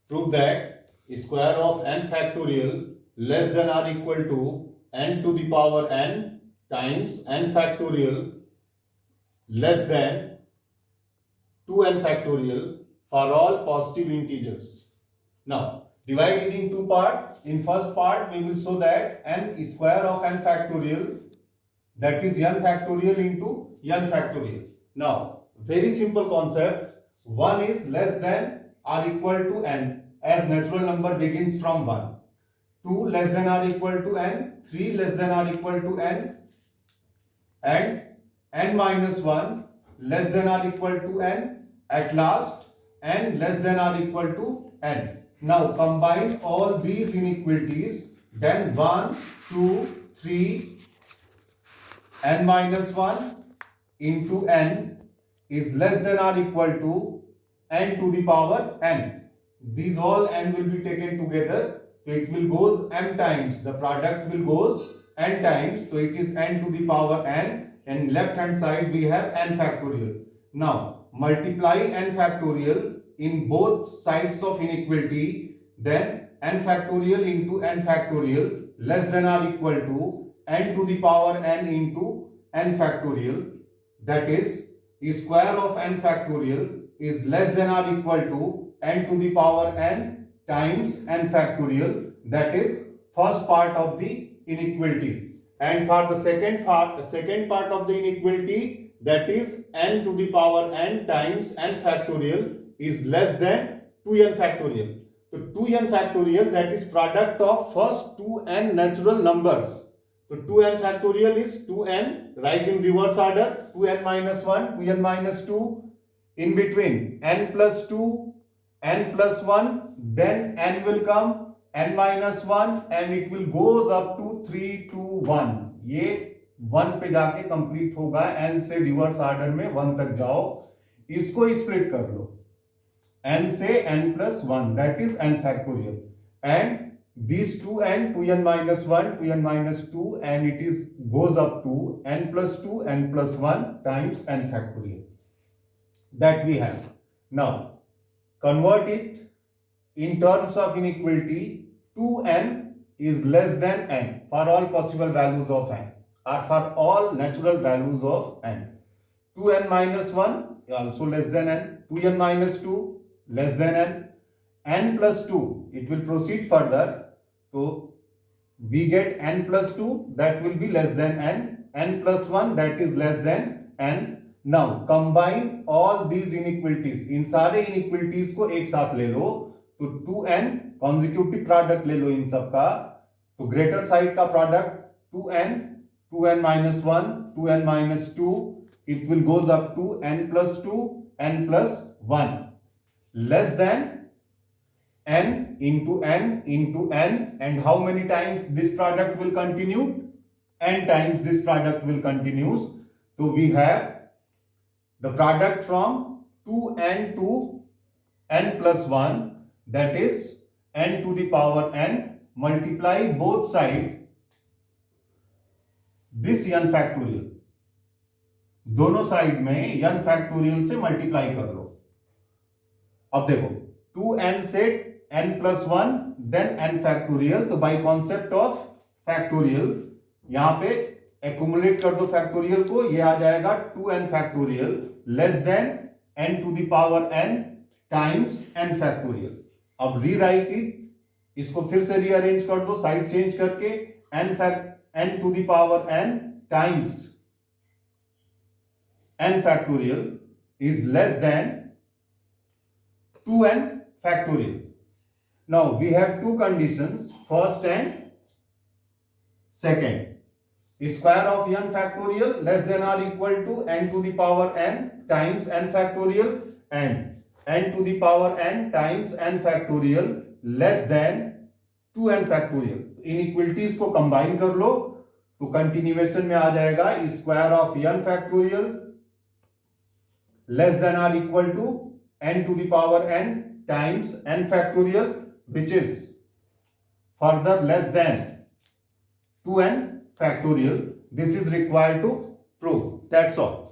Prove that square of n factorial less than or equal to n to the power n times n factorial less than 2n factorial for all positive integers. Now, divide it in two parts. In first part, we will show that n square of n factorial, that is n factorial into n factorial. Now, very simple concept. 1 is less than or equal to n as natural number begins from 1. 2 less than or equal to n, 3 less than or equal to n, and n minus 1 less than or equal to n, at last n less than or equal to n. Now combine all these inequalities, then 1, 2, 3, n minus 1 into n is less than or equal to n to the power n. These all n will be taken together, so it will goes m times, the product will goes n times, so it is n to the power n, and left hand side we have n factorial. Now multiply n factorial in both sides of inequality, then n factorial into n factorial less than or equal to n to the power n into n factorial, that is square of n factorial is less than or equal to n to the power n times n factorial, that is first part of the inequality. And for the second part of the inequality, that is n to the power n times n factorial is less than 2n factorial. So 2n factorial, that is product of first 2n natural numbers. So 2n factorial is 2n, write in reverse order, 2n minus 1, 2n minus 2, in between n plus 2, n plus 1, then n will come, n minus 1, and it will goes up to 3, 2, 1. ये 1 पे जाके complete होगा, n से reverse order में 1 तक जाओ, इसको split कर लो, n से n plus 1, that is n factorial, and these 2n, 2n minus 1, 2n minus 2, and it is goes up to n plus 2, n plus 1 times n factorial, that we have. Now convert it in terms of inequality. 2n is less than n for all possible values of n, or for all natural values of n. 2n minus 1 also less than n, 2n minus 2 less than n, n plus 2, it will proceed further, so we get n plus 2, that will be less than n, n plus 1, that is less than n. Now combine all these inequalities, इन सारे inequalities को एक साथ ले लो, तो 2n consecutive product ले लो इन सब का, तो greater side का product 2n, 2n minus 1, 2n minus 2, it will goes up to n plus 2, n plus 1, less than n into n into n, and how many times this product will continue? N times this product will continues. So we have the product from 2n to n plus 1, that is n to the power n, multiply both sides this n factorial, दोनों side में n factorial से multiply कर लो. अब देखो 2n से n plus 1, then n factorial, तो by concept of factorial यहां पे एक्यूमुलेट कर दो फैक्टोरियल को, ये आ जाएगा 2n factorial less than n to the power n times n factorial. अब रीराइट इट, इसको फिर से रीअरेंज कर दो साइड चेंज करके, n to the power n times n factorial is less than 2n factorial. Now we have two conditions, first and second. Square of n factorial less than or equal to n to the power n times n factorial, and n to the power n times n factorial less than 2n factorial. Inequalities को combine कर लो तो continuation में आ जाएगा square of n factorial less than or equal to n to the power n times n factorial, which is further less than 2n factorial. This is required to prove. That's all.